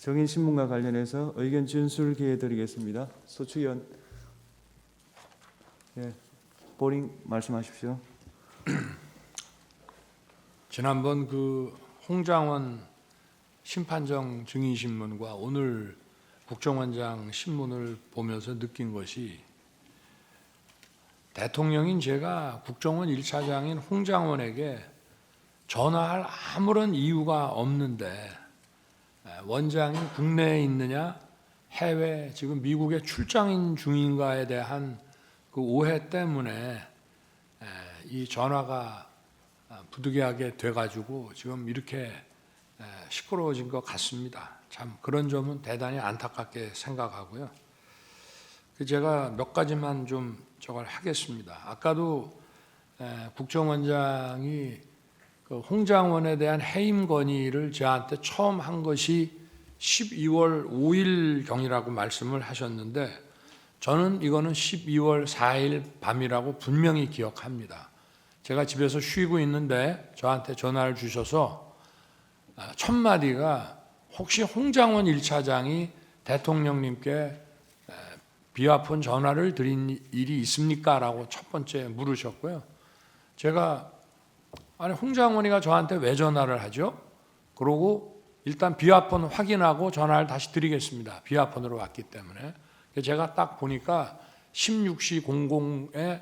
정인신문과 관련해서 의견 준술기해 드리겠습니다. 소추위원, 보링 말씀하십시오. 지난번 홍장원 심판정 증인신문과 오늘 국정원장 신문을 보면서 느낀 것이, 대통령인 제가 국정원 1차장인 홍장원에게 전화할 아무런 이유가 없는데 원장이 국내에 있느냐 해외 지금 미국에 출장 중인가에 대한 그 오해 때문에 이 전화가 부득이하게 돼가지고 지금 이렇게 시끄러워진 것 같습니다. 참 그런 점은 대단히 안타깝게 생각하고요. 제가 몇 가지만 좀 저걸 하겠습니다. 아까도 국정원장이 그 홍장원에 대한 해임 건의를 저한테 처음 한 것이 12월 5일 경이라고 말씀을 하셨는데, 저는 이거는 12월 4일 밤이라고 분명히 기억합니다. 제가 집에서 쉬고 있는데 저한테 전화를 주셔서 첫 마디가 혹시 홍장원 1차장이 대통령님께 비와폰 전화를 드린 일이 있습니까? 라고 첫 번째 물으셨고요. 제가 아니 홍장원이가 저한테 왜 전화를 하죠? 그러고 일단 비와폰 확인하고 전화를 다시 드리겠습니다. 비와폰으로 왔기 때문에. 제가 딱 보니까 16시 00에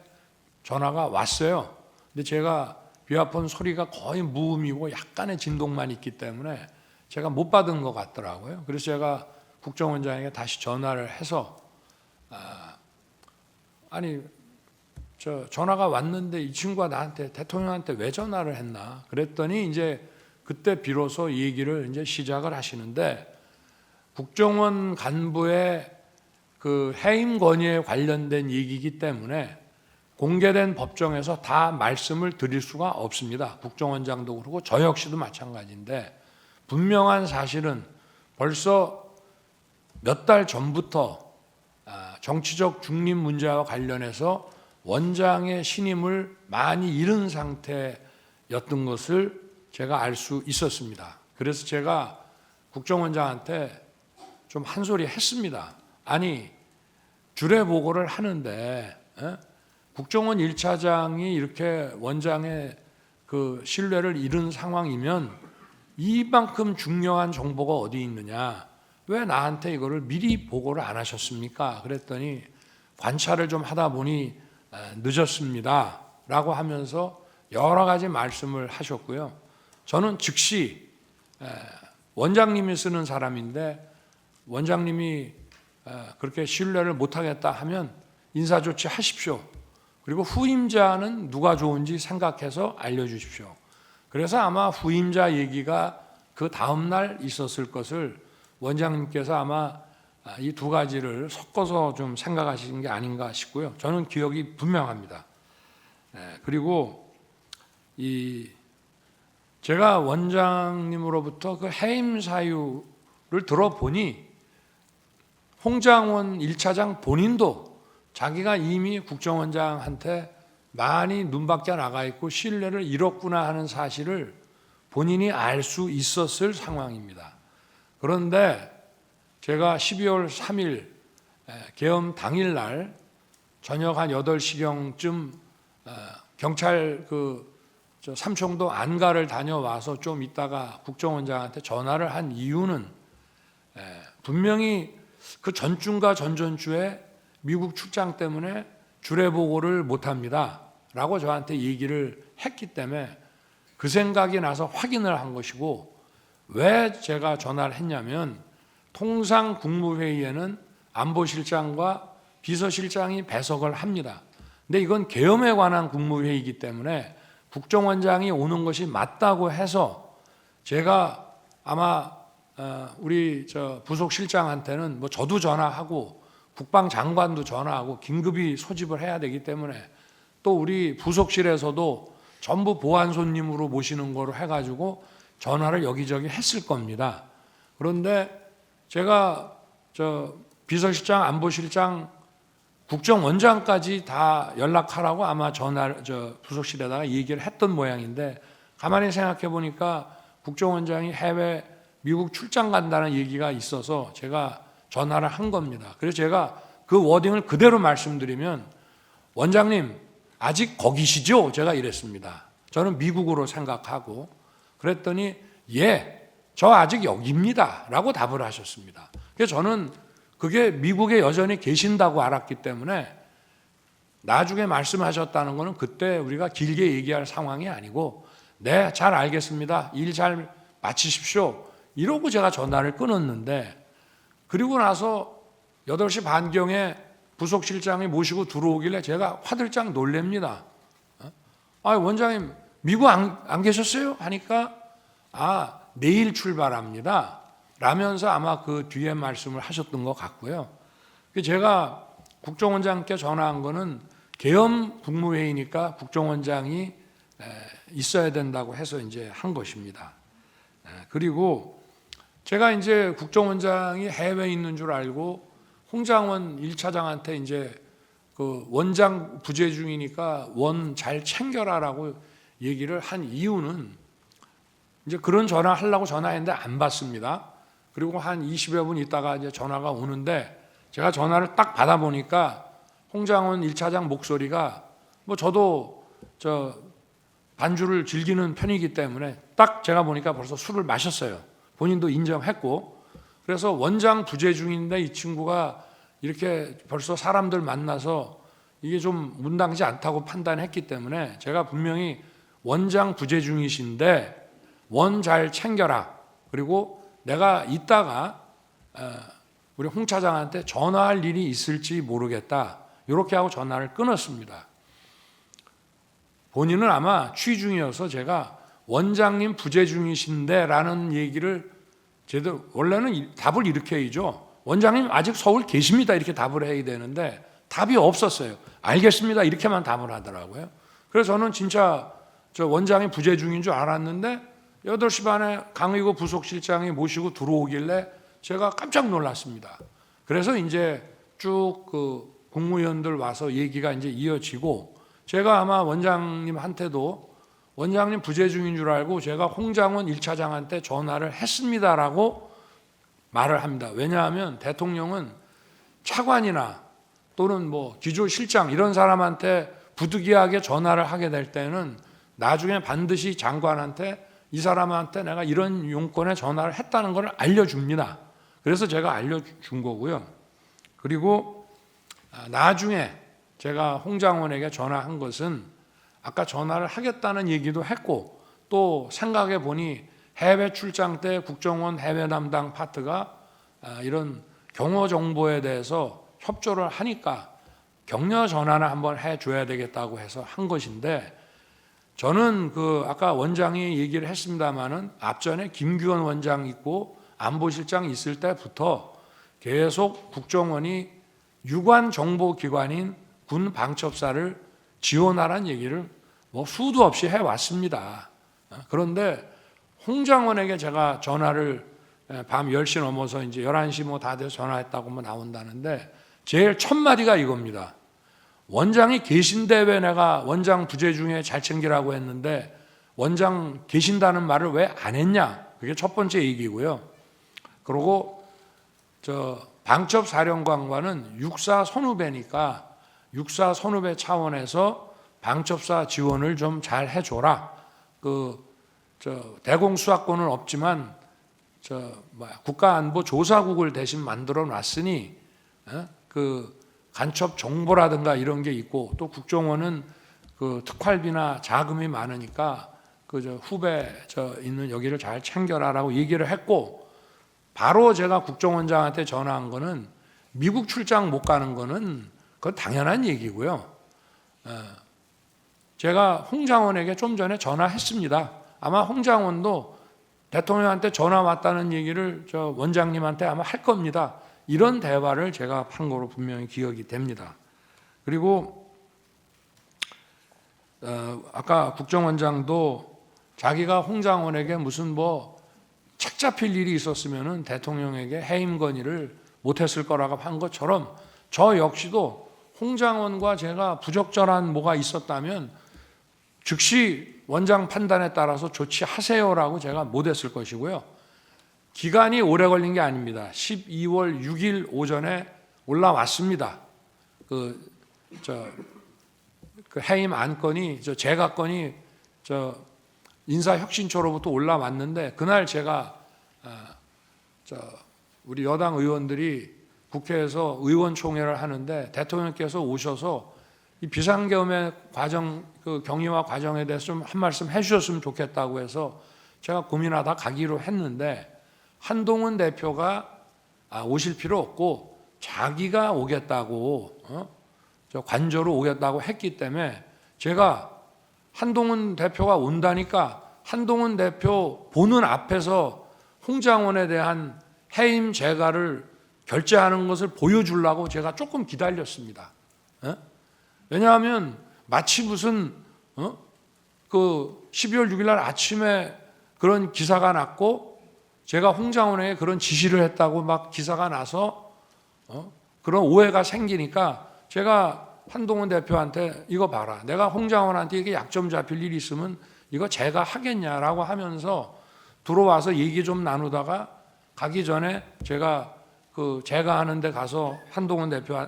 전화가 왔어요. 근데 제가 비와폰 소리가 거의 무음이고 약간의 진동만 있기 때문에 제가 못 받은 것 같더라고요. 그래서 제가 국정원장에게 다시 전화를 해서 아니 저 전화가 왔는데 이 친구가 나한테 대통령한테 왜 전화를 했나 그랬더니 이제 그때 비로소 이 얘기를 이제 시작을 하시는데, 국정원 간부의 그 해임 건의에 관련된 얘기이기 때문에 공개된 법정에서 다 말씀을 드릴 수가 없습니다. 국정원장도 그렇고 저 역시도 마찬가지인데, 분명한 사실은 벌써 몇 달 전부터 정치적 중립 문제와 관련해서 원장의 신임을 많이 잃은 상태였던 것을 제가 알 수 있었습니다. 그래서 제가 국정원장한테 좀 한 소리 했습니다. 아니 주례 보고를 하는데 국정원 1차장이 이렇게 원장의 그 신뢰를 잃은 상황이면 이만큼 중요한 정보가 어디 있느냐, 왜 나한테 이거를 미리 보고를 안 하셨습니까? 그랬더니 관찰을 좀 하다 보니 늦었습니다 라고 하면서 여러 가지 말씀을 하셨고요. 저는 즉시 원장님이 쓰는 사람인데 원장님이 그렇게 신뢰를 못하겠다 하면 인사조치 하십시오. 그리고 후임자는 누가 좋은지 생각해서 알려주십시오. 그래서 아마 후임자 얘기가 그 다음날 있었을 것을 원장님께서 아마 이 두 가지를 섞어서 좀 생각하시는 게 아닌가 싶고요. 저는 기억이 분명합니다. 그리고 제가 원장님으로부터 그 해임 사유를 들어보니 홍장원 1차장 본인도 자기가 이미 국정원장한테 많이 눈밖에 나가 있고 신뢰를 잃었구나 하는 사실을 본인이 알 수 있었을 상황입니다. 그런데 제가 12월 3일 계엄 당일날 저녁 한 8시경쯤 경찰 삼청도 안가를 다녀와서 좀 있다가 국정원장한테 전화를 한 이유는 분명히 그 전주인가 전전주에 미국 출장 때문에 주례 보고를 못합니다 라고 저한테 얘기를 했기 때문에 그 생각이 나서 확인을 한 것이고, 왜 제가 전화를 했냐면 통상 국무회의에는 안보실장과 비서실장이 배석을 합니다. 근데 이건 계엄에 관한 국무회의이기 때문에 국정원장이 오는 것이 맞다고 해서 제가 아마 우리 부속실장한테는 뭐 저도 전화하고 국방장관도 전화하고 긴급히 소집을 해야 되기 때문에 또 우리 부속실에서도 전부 보안 손님으로 모시는 거로 해가지고 전화를 여기저기 했을 겁니다. 그런데 제가 비서실장, 안보실장, 국정원장까지 다 연락하라고 아마 부속실에다가 얘기를 했던 모양인데, 가만히 생각해 보니까 국정원장이 해외 미국 출장 간다는 얘기가 있어서 제가 전화를 한 겁니다. 그래서 제가 그 워딩을 그대로 말씀드리면 원장님 아직 거기시죠? 제가 이랬습니다. 저는 미국으로 생각하고 그랬더니 예, 저 아직 여기입니다 라고 답을 하셨습니다. 그래서 저는 그게 미국에 여전히 계신다고 알았기 때문에 나중에 말씀하셨다는 것은 그때 우리가 길게 얘기할 상황이 아니고 네, 잘 알겠습니다. 일 잘 마치십시오. 이러고 제가 전화를 끊었는데 그리고 나서 8시 반경에 부속실장이 모시고 들어오길래 제가 화들짝 놀랍니다. 원장님 미국 안 계셨어요? 하니까 내일 출발합니다. 라면서 아마 그 뒤에 말씀을 하셨던 것 같고요. 제가 국정원장께 전화한 거는 계엄 국무회의니까 국정원장이 있어야 된다고 해서 이제 한 것입니다. 그리고 제가 이제 국정원장이 해외에 있는 줄 알고 홍장원 1차장한테 이제 그 원장 부재 중이니까 원 잘 챙겨라라고 얘기를 한 이유는 이제 그런 전화 하려고 전화했는데 안 받습니다. 그리고 한 20여 분 있다가 이제 전화가 오는데 제가 전화를 딱 받아보니까 홍장원 1차장 목소리가 뭐 저도 반주를 즐기는 편이기 때문에 딱 제가 보니까 벌써 술을 마셨어요. 본인도 인정했고 그래서 원장 부재 중인데 이 친구가 이렇게 벌써 사람들 만나서 이게 좀 문당지 않다고 판단했기 때문에 제가 분명히 원장 부재 중이신데 원 잘 챙겨라. 그리고 내가 이따가 우리 홍 차장한테 전화할 일이 있을지 모르겠다. 이렇게 하고 전화를 끊었습니다. 본인은 아마 취 중이어서 제가 원장님 부재 중이신데 라는 얘기를 제대로 원래는 답을 이렇게 해야죠. 원장님 아직 서울 계십니다. 이렇게 답을 해야 되는데 답이 없었어요. 알겠습니다. 이렇게만 답을 하더라고요. 그래서 저는 진짜 저 원장이 부재 중인 줄 알았는데 8시 반에 강의고 부속실장이 모시고 들어오길래 제가 깜짝 놀랐습니다. 그래서 이제 쭉 그 국무위원들 와서 얘기가 이제 이어지고 제가 아마 원장님한테도 원장님 부재 중인 줄 알고 제가 홍장원 1차장한테 전화를 했습니다라고 말을 합니다. 왜냐하면 대통령은 차관이나 또는 뭐 기조실장 이런 사람한테 부득이하게 전화를 하게 될 때는 나중에 반드시 장관한테 이 사람한테 내가 이런 용건에 전화를 했다는 걸 알려줍니다. 그래서 제가 알려준 거고요. 그리고 나중에 제가 홍장원에게 전화한 것은 아까 전화를 하겠다는 얘기도 했고 또 생각해 보니 해외 출장 때 국정원 해외 담당 파트가 이런 경호 정보에 대해서 협조를 하니까 격려 전화를 한번 해줘야 되겠다고 해서 한 것인데 저는 그 아까 원장이 얘기를 했습니다마는 앞전에 김규원 원장 있고 안보실장 있을 때부터 계속 국정원이 유관 정보기관인 군 방첩사를 지원하라는 얘기를 뭐 수도 없이 해왔습니다. 그런데 홍장원에게 제가 전화를 밤 10시 넘어서 이제 11시 뭐 다 돼서 전화했다고 뭐 나온다는데 제일 첫 마디가 이겁니다. 원장이 계신데 왜 내가 원장 부재 중에 잘 챙기라고 했는데 원장 계신다는 말을 왜 안 했냐? 그게 첫 번째 얘기고요. 그리고 방첩사령관과는 육사 선후배니까 육사 선후배 차원에서 방첩사 지원을 좀 잘 해줘라. 대공수사권은 없지만 국가안보조사국을 대신 만들어 놨으니 그 간첩 정보라든가 이런 게 있고 또 국정원은 그 특활비나 자금이 많으니까 후배 있는 여기를 잘 챙겨라라고 얘기를 했고 바로 제가 국정원장한테 전화한 거는 미국 출장 못 가는 거는 그건 당연한 얘기고요. 제가 홍장원에게 좀 전에 전화했습니다. 아마 홍장원도 대통령한테 전화 왔다는 얘기를 원장님한테 아마 할 겁니다. 이런 대화를 제가 한 거로 분명히 기억이 됩니다. 그리고 아까 국정원장도 자기가 홍장원에게 무슨 책 잡힐 일이 있었으면은 대통령에게 해임 건의를 못했을 거라고 한 것처럼 저 역시도 홍장원과 제가 부적절한 뭐가 있었다면 즉시 원장 판단에 따라서 조치하세요라고 제가 못했을 것이고요. 기간이 오래 걸린 게 아닙니다. 12월 6일 오전에 올라왔습니다. 그 해임 안건이 제가 건이 인사혁신처로부터 올라왔는데 그날 제가 우리 여당 의원들이 국회에서 의원총회를 하는데 대통령께서 오셔서 이 비상계엄의 과정, 그 경위와 과정에 대해서 좀 한 말씀 해주셨으면 좋겠다고 해서 제가 고민하다 가기로 했는데 한동훈 대표가 오실 필요 없고 자기가 오겠다고 관저로 오겠다고 했기 때문에 제가 한동훈 대표가 온다니까 한동훈 대표 보는 앞에서 홍장원에 대한 해임 재가를 결재하는 것을 보여주려고 제가 조금 기다렸습니다. 왜냐하면 마치 무슨 그 12월 6일 날 아침에 그런 기사가 났고 제가 홍장원에게 그런 지시를 했다고 막 기사가 나서 그런 오해가 생기니까 제가 한동훈 대표한테 이거 봐라. 내가 홍장원한테 이게 약점 잡힐 일이 있으면 이거 제가 하겠냐라고 하면서 들어와서 얘기 좀 나누다가 가기 전에 제가 하는데 가서 한동훈 대표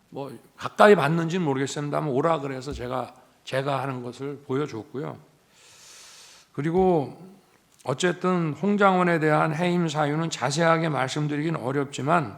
뭐 가까이 봤는지는 모르겠습니다만 오라 그래서 제가 하는 것을 보여줬고요. 그리고 어쨌든 홍장원에 대한 해임 사유는 자세하게 말씀드리긴 어렵지만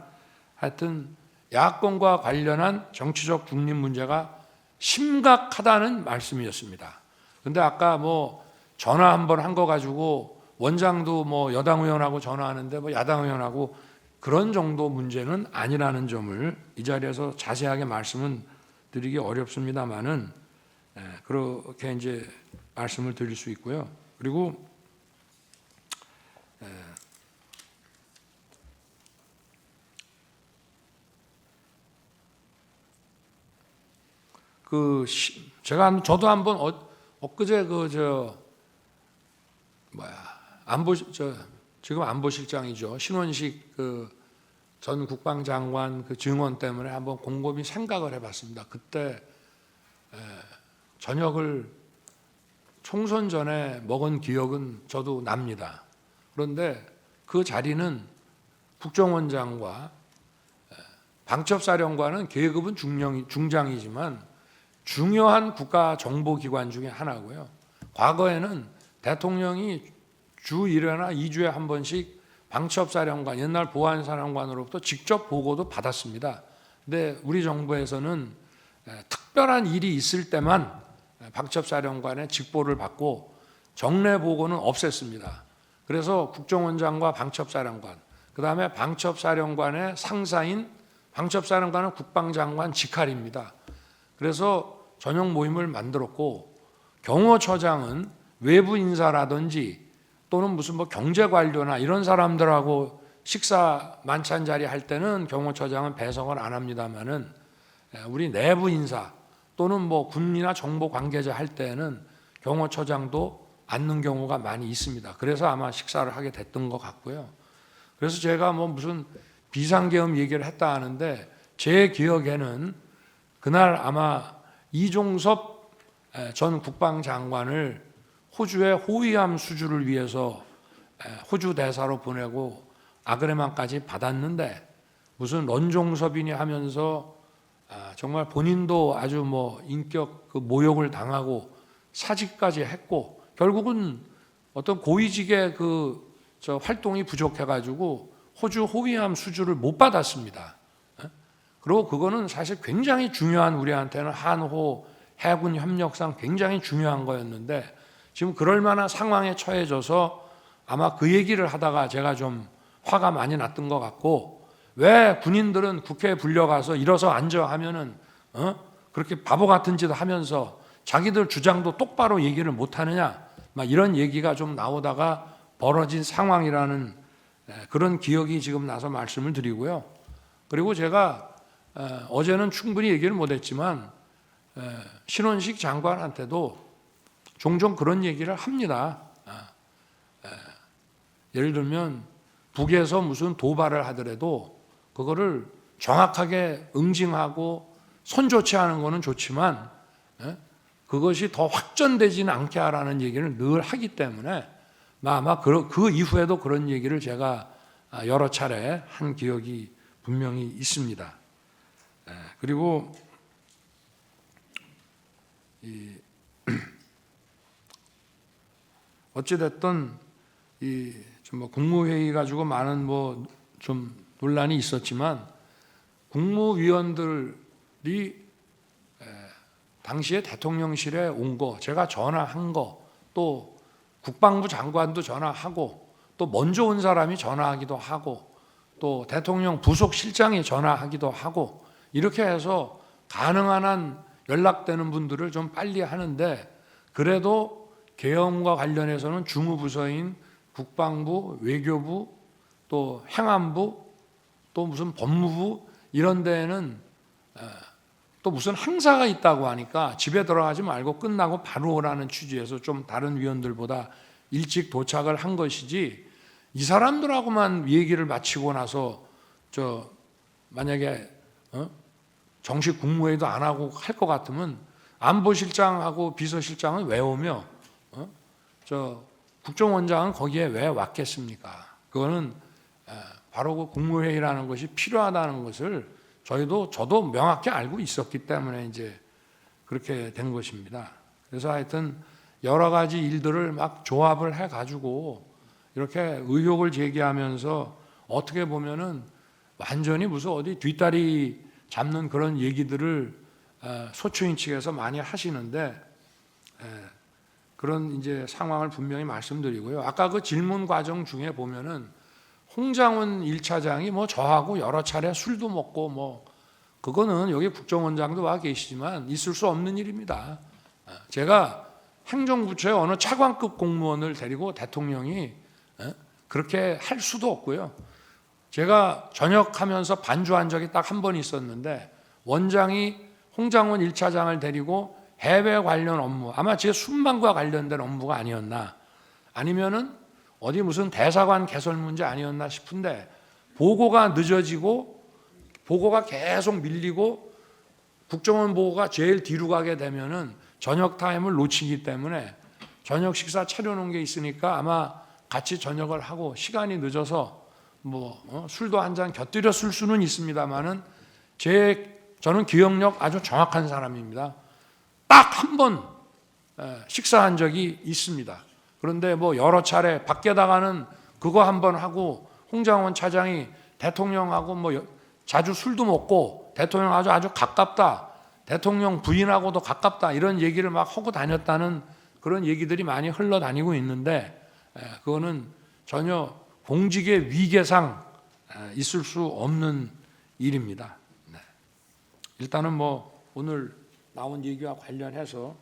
하여튼 야권과 관련한 정치적 중립 문제가 심각하다는 말씀이었습니다. 근데 아까 뭐 전화 한번 한 거 가지고 원장도 뭐 여당 의원하고 전화하는데 뭐 야당 의원하고 그런 정도 문제는 아니라는 점을 이 자리에서 자세하게 말씀은 드리기 어렵습니다만은 그렇게 이제 말씀을 드릴 수 있고요. 그리고 저도 한번 엊그제 지금 안보실장이죠. 신원식 전 국방장관 증언 때문에 한번 곰곰이 생각을 해봤습니다. 그때 저녁을 총선 전에 먹은 기억은 저도 납니다. 그런데 그 자리는 국정원장과 방첩사령관은 계급은 중장이지만 중요한 국가정보기관 중에 하나고요. 과거에는 대통령이 주 1회나 2주에 한 번씩 방첩사령관, 옛날 보안사령관으로부터 직접 보고도 받았습니다. 근데 우리 정부에서는 특별한 일이 있을 때만 방첩사령관의 직보를 받고 정례 보고는 없앴습니다. 그래서 국정원장과 방첩사령관, 그 다음에 방첩사령관의 상사인 방첩사령관은 국방장관 직할입니다. 그래서 전용 모임을 만들었고 경호처장은 외부 인사라든지 또는 무슨 뭐 경제관료나 이런 사람들하고 식사 만찬 자리 할 때는 경호처장은 배석을 안 합니다만은 우리 내부 인사 또는 뭐 군이나 정보 관계자 할 때는 경호처장도 앉는 경우가 많이 있습니다. 그래서 아마 식사를 하게 됐던 것 같고요. 그래서 제가 뭐 무슨 비상계엄 얘기를 했다 하는데 제 기억에는 그날 아마 이종섭 전 국방장관을 호주의 호위함 수주를 위해서 호주 대사로 보내고 아그레만까지 받았는데 무슨 런종섭이니 하면서 정말 본인도 아주 뭐 인격 모욕을 당하고 사직까지 했고 결국은 어떤 고위직의 활동이 부족해가지고 호주 호위함 수주를 못 받았습니다. 그리고 그거는 사실 굉장히 중요한 우리한테는 한호 해군 협력상 굉장히 중요한 거였는데 지금 그럴 만한 상황에 처해져서 아마 그 얘기를 하다가 제가 좀 화가 많이 났던 것 같고 왜 군인들은 국회에 불려가서 일어서 앉아 하면은 그렇게 바보 같은 짓을 하면서 자기들 주장도 똑바로 얘기를 못 하느냐 막 이런 얘기가 좀 나오다가 벌어진 상황이라는 그런 기억이 지금 나서 말씀을 드리고요. 그리고 제가 어제는 충분히 얘기를 못했지만 신원식 장관한테도 종종 그런 얘기를 합니다. 예를 들면 북에서 무슨 도발을 하더라도 그거를 정확하게 응징하고 손조치하는 거는 좋지만 그것이 더 확전되지는 않게 하라는 얘기를 늘 하기 때문에 아마 그 이후에도 그런 얘기를 제가 여러 차례 한 기억이 분명히 있습니다. 그리고 어찌됐든 뭐 국무회의 가지고 많은 뭐 좀 논란이 있었지만 국무위원들이 당시에 대통령실에 온 거, 제가 전화한 거, 또 국방부 장관도 전화하고, 또 먼저 온 사람이 전화하기도 하고, 또 대통령 부속실장이 전화하기도 하고, 이렇게 해서 가능한 한 연락되는 분들을 좀 빨리 하는데, 그래도 계엄과 관련해서는 주무부서인 국방부, 외교부, 또 행안부, 또 무슨 법무부 이런 데에는 또 무슨 행사가 있다고 하니까 집에 들어가지 말고 끝나고 바로 오라는 취지에서 좀 다른 위원들보다 일찍 도착을 한 것이지, 이 사람들하고만 얘기를 마치고 나서 만약에 정식 국무회의도 안 하고 할 것 같으면 안보실장하고 비서실장은 왜 오며 국정원장은 거기에 왜 왔겠습니까? 그거는 바로 그 국무회의라는 것이 필요하다는 것을 저도 명확히 알고 있었기 때문에 이제 그렇게 된 것입니다. 그래서 하여튼 여러 가지 일들을 막 조합을 해가지고 이렇게 의혹을 제기하면서 어떻게 보면은 완전히 무슨 어디 뒷다리 잡는 그런 얘기들을 소추인 측에서 많이 하시는데, 그런 이제 상황을 분명히 말씀드리고요. 아까 그 질문 과정 중에 보면은 홍장훈 1차장이 뭐 저하고 여러 차례 술도 먹고 뭐 그거는 여기 국정원장도 와 계시지만 있을 수 없는 일입니다. 제가 행정부처의 어느 차관급 공무원을 데리고 대통령이 그렇게 할 수도 없고요. 제가 전역하면서 반주한 적이 딱 한 번 있었는데, 원장이 홍장훈 1차장을 데리고 해외 관련 업무, 아마 제 순방과 관련된 업무가 아니었나, 아니면은 어디 무슨 대사관 개설 문제 아니었나 싶은데, 보고가 늦어지고 보고가 계속 밀리고 국정원 보고가 제일 뒤로 가게 되면은 저녁 타임을 놓치기 때문에 저녁 식사 차려놓은 게 있으니까 아마 같이 저녁을 하고 시간이 늦어서 뭐 술도 한 잔 곁들였을 수는 있습니다만은 저는 기억력 아주 정확한 사람입니다. 딱 한 번 식사한 적이 있습니다. 그런데 뭐 여러 차례 밖에다가는 그거 한 번 하고, 홍장원 차장이 대통령하고 뭐 자주 술도 먹고 대통령 아주 가깝다, 대통령 부인하고도 가깝다, 이런 얘기를 막 하고 다녔다는 그런 얘기들이 많이 흘러다니고 있는데, 그거는 전혀 공직의 위계상 있을 수 없는 일입니다. 일단은 뭐 오늘 나온 얘기와 관련해서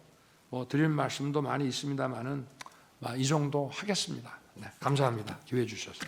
뭐 드릴 말씀도 많이 있습니다만은 이 정도 하겠습니다. 감사합니다. 기회 주셔서.